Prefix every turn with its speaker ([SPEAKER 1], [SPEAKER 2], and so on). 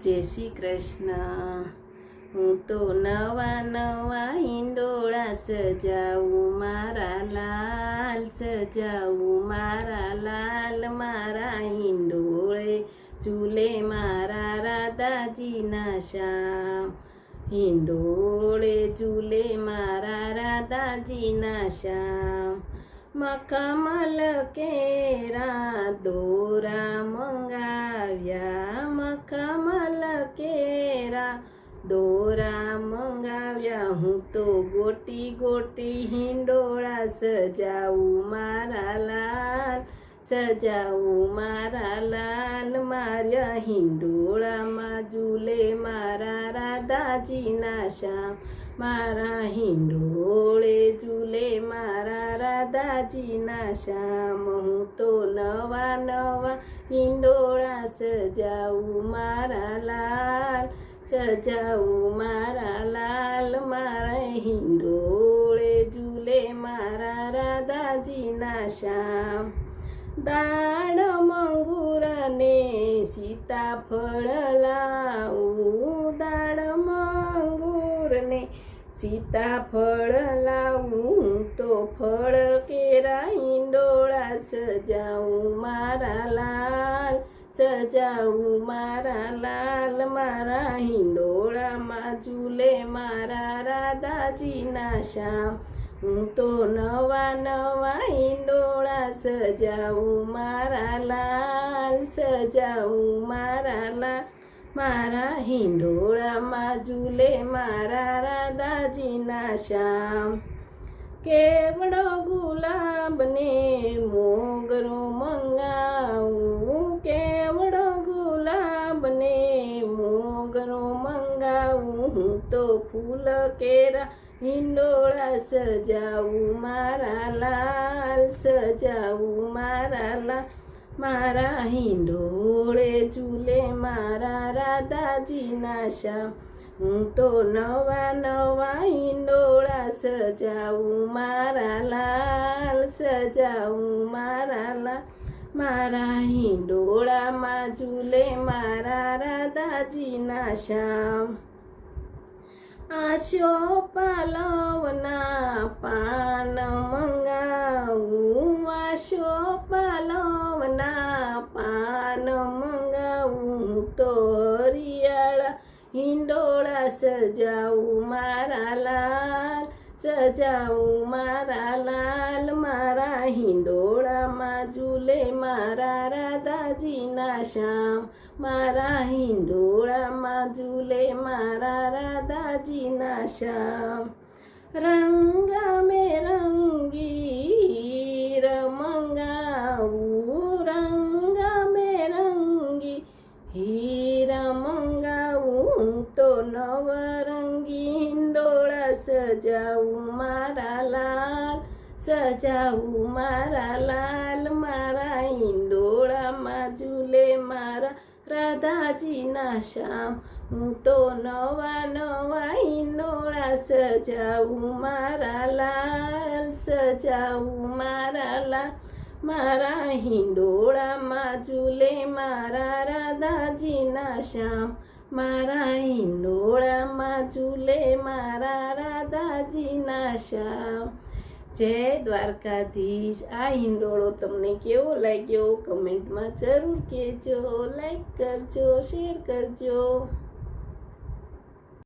[SPEAKER 1] જય શ્રી કૃષ્ણ। હું તો નવા નવા હિંડોળા સજાવું મારા લાલ, સજાવું મારા લાલ। મારા હિંડોળે ઝૂલે મારા રાધાજીના શ્યામ, હિંડોળે ઝૂલે મારા રાધાજીના શ્યામ। મખમલ કેરા દોરા મંગાવ્યા, મખમલ કેરા દોરા મંગાવ્યા। હું તો ગોટી ગોટી હિંડોળા સજાવું મારા લાલ, સજાવું મારા લાલ। મારા હિંડોળામાં ઝૂલે મારા રાધાજીના શ્યામ, મારા હિંડોળે ઝૂલે મારા રાધાજીના શ્યામ। હું તો નવા નવા હિંડોળા સજાવું મારા લાલ, સજાવું મારા લાલ। મારા હિંડોળે ઝૂલે મારા રાધાજીના શ્યામ। દાળ મંગુરને સીતાફળ લાવું, દાળ મંગુરને સીતાફળ લાવું। તો ફળ કેરા હિંડોળા સજાવું મારા લાલ, સજાવું મારા લાલ। મારા હિંડોળામાં ઝૂલે મારા રાધાજીના શ્યામ। હું તો નવા નવા હિંડોળા સજાવું મારા લાલ, સજાવું મારા લાલ। મારા હિંડોળામાં ઝૂલે મારા રાધાજીના શ્યામ। કેવડો ગુલાબને મોગરો મંગાવું, કેવડો ગુલાબને મોગરો મંગાવું। હું તો ફૂલ કેરા હિંડોળા સજાવું મારા લાલ, સજાવું મારા લાલ। મારા હિંડોળે ઝૂલે મારા રાધાજીના શ્યામ। હું તો નવા નવા હિંડોળા સજાવું મારા લાલ, સજાવું મારા લાલ। મારા હિંડોળામાં ઝૂલે મારા રાધાજીના શ્યામ। આશો પાલવના પાન મંગાવું, આશો પાલવના પાન મંગાવું। તો હરિયાળા હિંડોળા સજાવું મારા લાલ, સજાવું મારા લાલ। મારા હિંડોળામાં ઝૂલે મારા રાધાજીના શ્યામ, મારા હિંડોળામાં ઝૂલે મારા રાધાજીના શ્યામ। રંગ મેરંગી હીર મંગાવું, રંગ મેરંગી હીર મંગાવું। તો નવરંગી હિંડોળા સજાવું મારા લાલ, સજાવું મારા લાલ। મારા હિંડોળામાં ઝૂલે મારા રાધાજીના શ્યામ। હું તો નવા નવા હિંડોળા સજાવું મારા લાલ, સજાવું મારા લાલ। મારા હિંડોળામાં ઝૂલે મારા રાધાજીના શ્યામ, મારા હિંડોળામાં ઝૂલે મારા રાધાજીના શ્યામ। જય દ્વારકાધીશ। આ હિંડોળો તમને કેવો લાગ્યો કમેન્ટમાં જરૂર કહેજો, લાઈક કરજો, શેર કરજો।